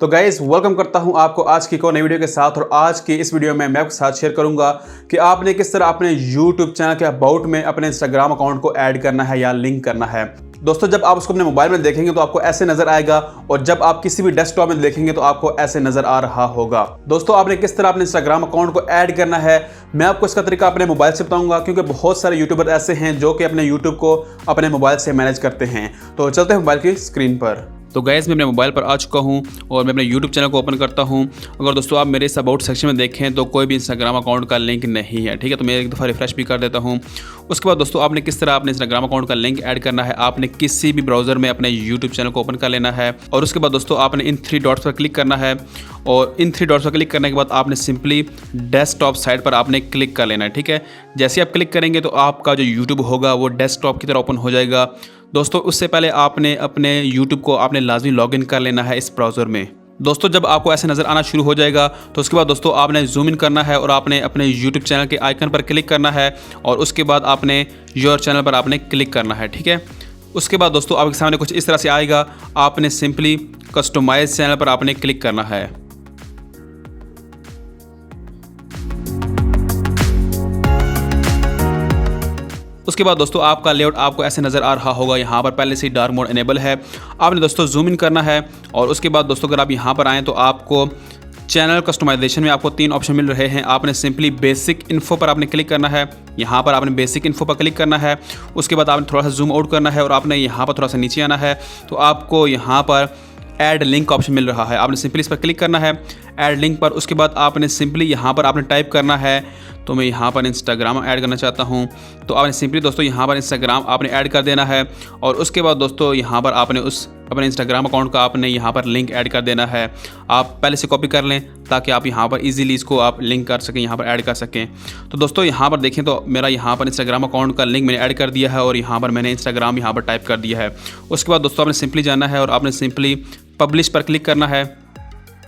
तो guys welcome करता हूं आपको आज की एक और नई वीडियो के साथ। और आज की इस वीडियो में मैं आपके साथ शेयर करूंगा कि आपने किस तरह अपने YouTube चैनल के अबाउट में अपने Instagram अकाउंट को ऐड करना है या लिंक करना है। दोस्तों, जब आप उसको अपने मोबाइल में देखेंगे तो आपको ऐसे नजर आएगा, और जब आप किसी भी डेस्कटॉप में देखेंगे तो आपको ऐसे नजर आ रहा होगा। दोस्तों, आपने किस तरह अपने Instagram अकाउंट को ऐड करना है मैं आपको इसका तरीका अपने मोबाइल से बताऊंगा, क्योंकि बहुत सारे यूट्यूबर ऐसे हैं जो कि अपने YouTube को अपने मोबाइल से मैनेज करते हैं। तो चलते हैं मोबाइल की स्क्रीन पर। तो गाइस, मैं अपने मोबाइल पर आ चुका हूं और मैं अपने YouTube चैनल को ओपन करता हूं। अगर दोस्तों आप मेरे इस अबाउट सेक्शन में देखें तो कोई भी Instagram अकाउंट का लिंक नहीं है, ठीक है। तो मैं एक दफ़ा रिफ्रेश भी कर देता हूं। उसके बाद दोस्तों आपने किस तरह अपने Instagram अकाउंट का लिंक ऐड करना है, आपने किसी भी ब्राउज़र में अपने YouTube चैनल को ओपन कर लेना है। और उसके बाद दोस्तों आपने इन 3 डॉट्स पर क्लिक करना है, और इन 3 डॉट्स पर क्लिक करने के बाद आपने सिंपली डेस्कटॉप साइड पर आपने क्लिक कर लेना है, ठीक है। जैसे आप क्लिक करेंगे तो आपका जो YouTube होगा वो डेस्कटॉप की तरह ओपन हो जाएगा। दोस्तों, उससे पहले आपने अपने YouTube को आपने लाजमी लॉगिन कर लेना है इस ब्राउज़र में। दोस्तों, जब आपको ऐसे नज़र आना शुरू हो जाएगा तो उसके बाद दोस्तों आपने जूम इन करना है और आपने अपने YouTube चैनल के आइकन पर क्लिक करना है, और उसके बाद आपने योर चैनल पर आपने क्लिक करना है, ठीक है। उसके बाद दोस्तों आपके सामने कुछ इस तरह से आएगा। आपने सिंपली कस्टमाइज चैनल पर आपने क्लिक करना है। उसके बाद दोस्तों आपका लेआउट आपको ऐसे नज़र आ रहा होगा। यहाँ पर पहले से ही डार्क मोड इनेबल है। आपने दोस्तों जूम इन करना है, और उसके बाद दोस्तों अगर आप यहाँ पर आएँ तो आपको चैनल कस्टमाइजेशन में आपको 3 ऑप्शन मिल रहे हैं। आपने सिंपली बेसिक इन्फो पर आपने क्लिक करना है। यहाँ पर आपने बेसिक इन्फो पर क्लिक करना है। उसके बाद आपने थोड़ा सा जूम आउट करना है और आपने यहाँ पर थोड़ा सा नीचे आना है, तो आपको यहाँ पर ऐड लिंक ऑप्शन मिल रहा है। आपने सिंपली इस पर क्लिक करना है, ऐड लिंक पर। उसके बाद आपने सिंपली यहाँ पर आपने टाइप करना है, तो मैं यहाँ पर Instagram ऐड करना चाहता हूँ, तो आपने सिंपली दोस्तों यहाँ पर Instagram आपने ऐड कर देना है। और उसके बाद दोस्तों यहाँ पर आपने उस अपने Instagram अकाउंट का आपने यहाँ पर लिंक ऐड कर देना है। आप पहले से कॉपी कर लें ताकि आप यहाँ पर इजीली इसको आप लिंक कर सकें, यहाँ पर ऐड कर सकें। तो दोस्तों यहाँ पर देखें तो मेरा यहाँ पर Instagram अकाउंट का लिंक मैंने ऐड कर दिया है, और यहाँ पर मैंने Instagram यहाँ पर टाइप कर दिया है। उसके बाद दोस्तों आपने सिंपली जाना है और आपने सिंपली पब्लिश पर क्लिक करना है,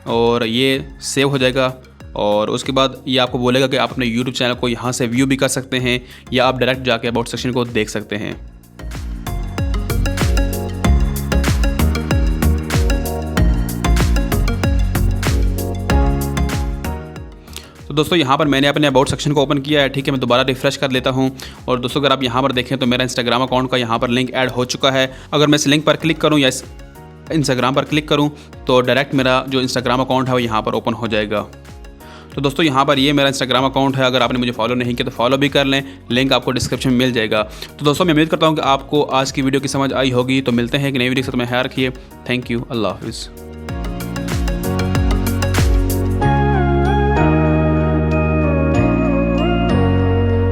और ये सेव हो जाएगा। और उसके बाद ये आपको बोलेगा कि आप अपने YouTube चैनल को यहाँ से व्यू भी कर सकते हैं, या आप डायरेक्ट जाके अबाउट सेक्शन को देख सकते हैं। तो दोस्तों यहाँ पर मैंने अपने अबाउट सेक्शन को ओपन किया है, ठीक है। मैं दोबारा रिफ्रेश कर लेता हूँ, और दोस्तों अगर आप यहाँ पर देखें तो मेरा Instagram अकाउंट का यहाँ पर लिंक ऐड हो चुका है। अगर मैं इस लिंक पर क्लिक करूँ या इस Instagram पर क्लिक करूँ तो डायरेक्ट मेरा जो Instagram अकाउंट है वो यहाँ पर ओपन हो जाएगा। तो दोस्तों यहाँ पर ये मेरा Instagram अकाउंट है। अगर आपने मुझे फॉलो नहीं किया तो फॉलो भी कर लें, लिंक आपको डिस्क्रिप्शन में मिल जाएगा। तो दोस्तों मैं उम्मीद करता हूँ कि आपको आज की वीडियो की समझ आई होगी। तो मिलते हैं एक नई वीडियो के साथ, में ख्याल रखिए। थैंक यू, अल्लाह हाफिज़।